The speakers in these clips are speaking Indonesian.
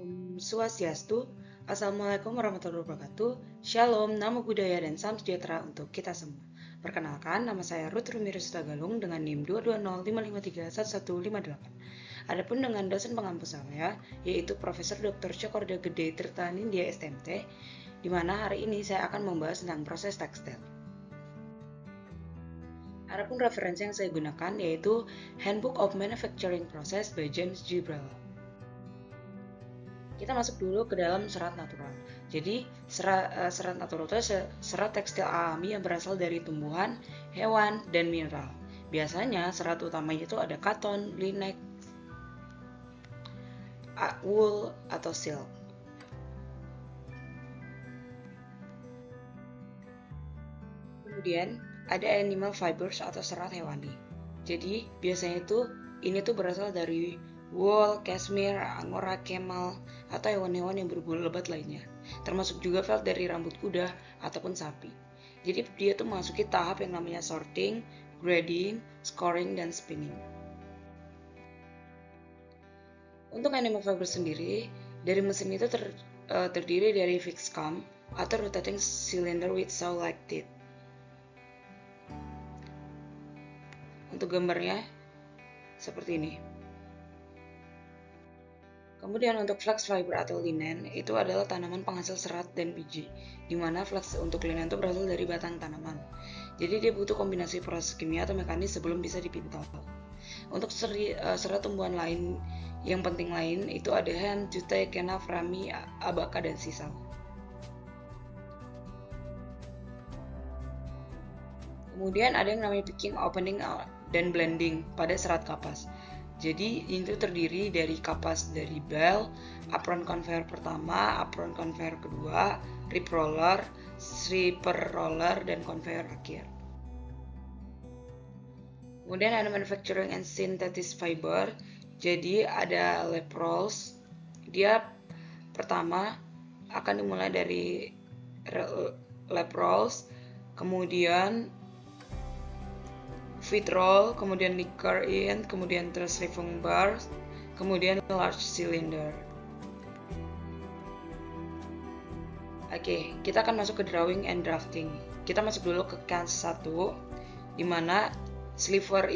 Om Swastiastu, Assalamualaikum warahmatullahi wabarakatuh, Shalom, Namo Buddhaya, dan Salam Sejahtera untuk kita semua. Perkenalkan, nama saya Ruth Rumirus Tagalung dengan NIM 22055311158. Adapun dengan dosen pengampu saya, yaitu Profesor Dr. Cokorda Gede Tirtanindya STMT, di mana hari ini saya akan membahas tentang proses tekstil. Adapun referensi yang saya gunakan yaitu Handbook of Manufacturing Process by James G. Brella. Kita masuk dulu ke dalam serat natural. Jadi serat natural itu serat tekstil alami yang berasal dari tumbuhan, hewan, dan mineral. Biasanya serat utamanya itu ada cotton, linek, wool, atau silk. Kemudian ada animal fibers atau serat hewani. Jadi biasanya ini berasal dari wool, cashmere, angora, camel, atau hewan-hewan yang berbulu lebat lainnya. Termasuk juga felt dari rambut kuda ataupun sapi. Jadi dia memasuki tahap yang namanya sorting, grading, scoring, dan spinning. Untuk animal fiber sendiri, dari mesin itu terdiri dari fixed cam atau rotating cylinder with saw-like teeth. Untuk gambarnya seperti ini. Kemudian untuk flax fiber atau linen itu adalah tanaman penghasil serat dan biji, di mana flax untuk linen itu berasal dari batang tanaman. Jadi dia butuh kombinasi proses kimia atau mekanis sebelum bisa dipintal. Untuk serat tumbuhan lain yang penting lain itu ada hemp, jute, kenaf, rami, abaka, dan sisal. Kemudian ada yang namanya picking, opening, dan blending pada serat kapas. Jadi itu terdiri dari kapas dari bell, apron conveyor pertama, apron conveyor kedua, rib roller, stripper roller, dan conveyor akhir. Kemudian ada manufacturing and synthesis fiber. Jadi ada lap rolls. Dia pertama akan dimulai dari lap rolls, kemudian feed roll, kemudian liquor in, kemudian terus relieving bar, kemudian large cylinder. Oke, kita akan masuk ke drawing and drafting. Kita masuk dulu ke cans 1, di mana silver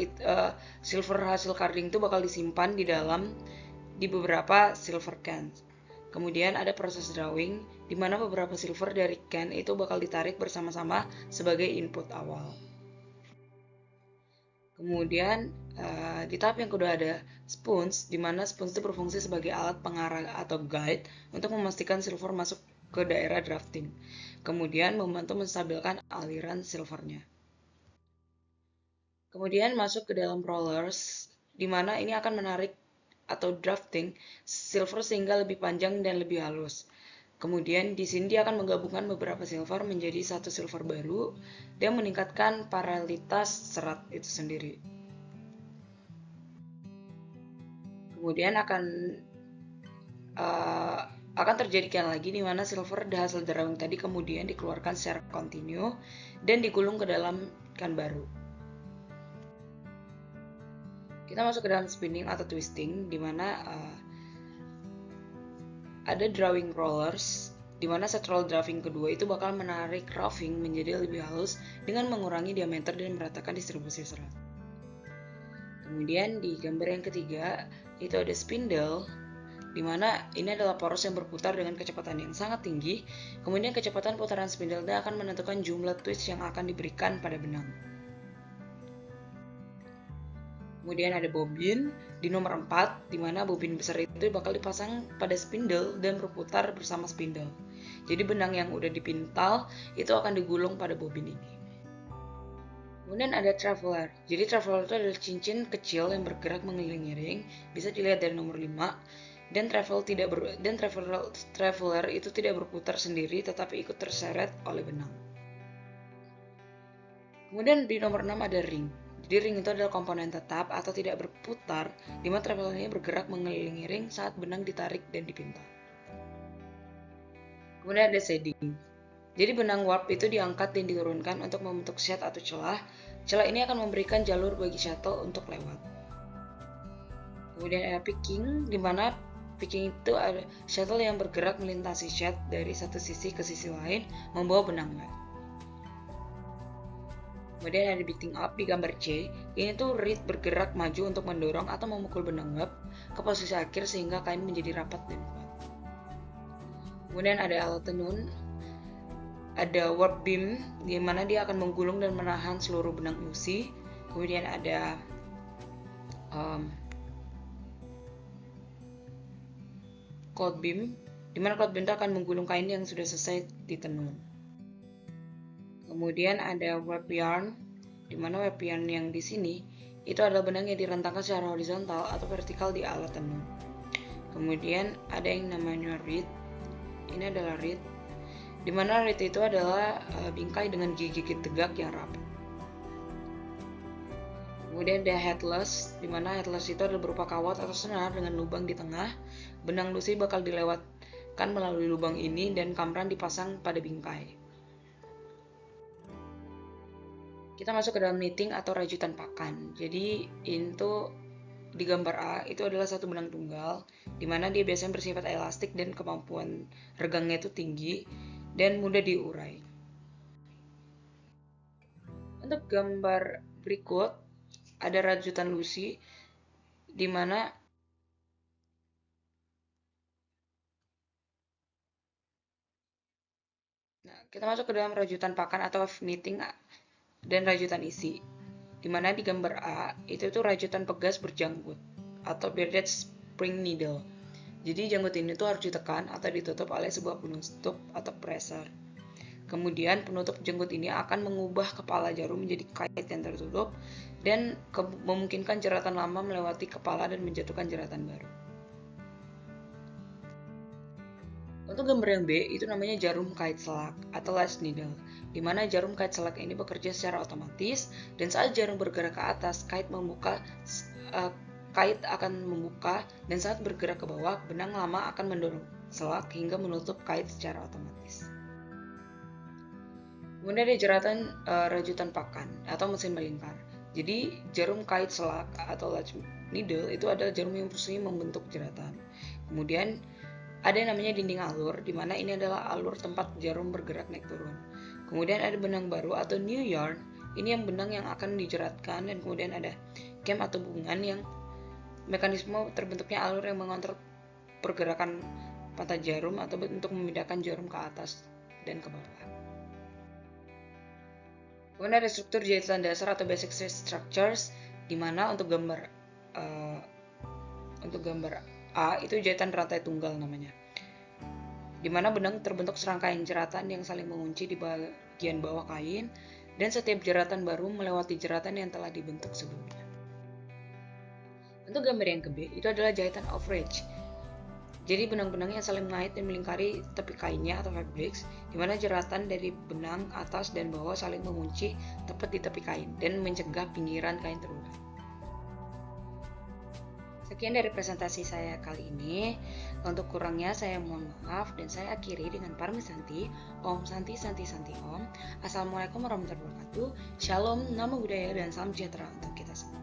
hasil carding itu bakal disimpan di beberapa silver cans. Kemudian ada proses drawing, di mana beberapa silver dari can itu bakal ditarik bersama-sama sebagai input awal. Kemudian di tahap yang kedua ada spoons, di mana spoons itu berfungsi sebagai alat pengarah atau guide untuk memastikan silver masuk ke daerah drafting. Kemudian membantu menstabilkan aliran silvernya. Kemudian masuk ke dalam rollers, di mana ini akan menarik atau drafting silver sehingga lebih panjang dan lebih halus. Kemudian di sini dia akan menggabungkan beberapa silver menjadi satu silver baru dan meningkatkan paralelitas serat itu sendiri. Kemudian akan terjadikan lagi di mana silver hasil drawing tadi kemudian dikeluarkan secara kontinu dan digulung ke dalam can baru. Kita masuk ke dalam spinning atau twisting, di mana ada drawing rollers, di mana set roll drawing kedua itu bakal menarik roughing menjadi lebih halus dengan mengurangi diameter dan meratakan distribusi serat. Kemudian di gambar yang ketiga itu ada spindle, di mana ini adalah poros yang berputar dengan kecepatan yang sangat tinggi. Kemudian kecepatan putaran spindle akan menentukan jumlah twist yang akan diberikan pada benang. Kemudian ada bobin di nomor 4, di mana bobin besar itu bakal dipasang pada spindle dan berputar bersama spindle. Jadi benang yang udah dipintal itu akan digulung pada bobin ini. Kemudian ada traveler. Jadi traveler itu adalah cincin kecil yang bergerak mengelilingi ring, bisa dilihat dari nomor 5. Dan traveler itu tidak berputar sendiri tetapi ikut terseret oleh benang. Kemudian di nomor 6 ada ring. Jadi ring itu adalah komponen tetap atau tidak berputar, di mana traveler ini bergerak mengelilingi ring saat benang ditarik dan dipintal. Kemudian ada shading. Jadi benang warp itu diangkat dan diturunkan untuk membentuk shed atau celah. Celah ini akan memberikan jalur bagi shuttle untuk lewat. Kemudian ada picking, di mana Picking itu ada shuttle yang bergerak melintasi shed dari satu sisi ke sisi lain membawa benang web. Kemudian ada beating up di gambar C. Ini tuh reed bergerak maju untuk mendorong atau memukul benang web ke posisi akhir sehingga kain menjadi rapat dan kuat. Kemudian ada alat tenun, ada warp beam di mana dia akan menggulung dan menahan seluruh benang usi. Kemudian ada cold beam, di mana cold beam itu akan menggulung kain yang sudah selesai ditenun. Kemudian ada warp yarn, di mana warp yarn yang di sini itu adalah benang yang direntangkan secara horizontal atau vertikal di alat tenun. Kemudian ada yang namanya reed. Ini adalah reed, di mana reed itu adalah bingkai dengan gigi-gigi tegak yang rapat. Kemudian ada headless, di mana headless itu adalah berupa kawat atau senar dengan lubang di tengah. Benang lusi bakal dilewatkan melalui lubang ini dan kamran dipasang pada bingkai. Kita masuk ke dalam knitting atau rajutan pakan. Jadi itu di gambar A itu adalah satu benang tunggal, di mana dia biasanya bersifat elastik dan kemampuan regangnya itu tinggi dan mudah diurai. Untuk gambar berikut ada rajutan lusi, di mana kita masuk ke dalam rajutan pakan atau knitting dan rajutan isi, di mana di gambar A itu tuh rajutan pegas berjanggut atau bearded spring needle. Jadi janggut ini tuh harus ditekan atau ditutup oleh sebuah penutup atau pressure. Kemudian penutup janggut ini akan mengubah kepala jarum menjadi kait yang tertutup dan memungkinkan jeratan lama melewati kepala dan menjatuhkan jeratan baru. Untuk gambar yang B itu namanya jarum kait selak atau lace needle, di mana jarum kait selak ini bekerja secara otomatis dan saat jarum bergerak ke atas, kait akan membuka dan saat bergerak ke bawah, benang lama akan mendorong selak hingga menutup kait secara otomatis. Kemudian ada jeratan rajutan pakan atau mesin melingkar. Jadi jarum kait selak atau lace needle itu adalah jarum yang fungsinya membentuk jeratan. Kemudian ada yang namanya dinding alur, di mana ini adalah alur tempat jarum bergerak naik turun. Kemudian ada benang baru atau new yarn, ini yang benang yang akan dijeratkan, dan kemudian ada cam atau bungan yang mekanisme terbentuknya alur yang mengontrol pergerakan patah jarum atau untuk memindahkan jarum ke atas dan ke bawah. Kemudian ada struktur jahitan dasar atau basic structures, di mana untuk gambar A itu jahitan rantai tunggal namanya, di mana benang terbentuk serangkaian jeratan yang saling mengunci di bagian bawah kain dan setiap jeratan baru melewati jeratan yang telah dibentuk sebelumnya. Untuk gambar yang ke B itu adalah jahitan overage. Jadi benang-benang yang saling mengait dan melingkari tepi kainnya atau fabrics, di mana jeratan dari benang atas dan bawah saling mengunci tepat di tepi kain dan mencegah pinggiran kain terurai. Sekian dari presentasi saya kali ini. Untuk kurangnya saya mohon maaf dan saya akhiri dengan Parmi Santi, Om Santi Santi Santi Om. Assalamualaikum warahmatullahi wabarakatuh. Shalom, namo buddhaya dan salam sejahtera untuk kita semua.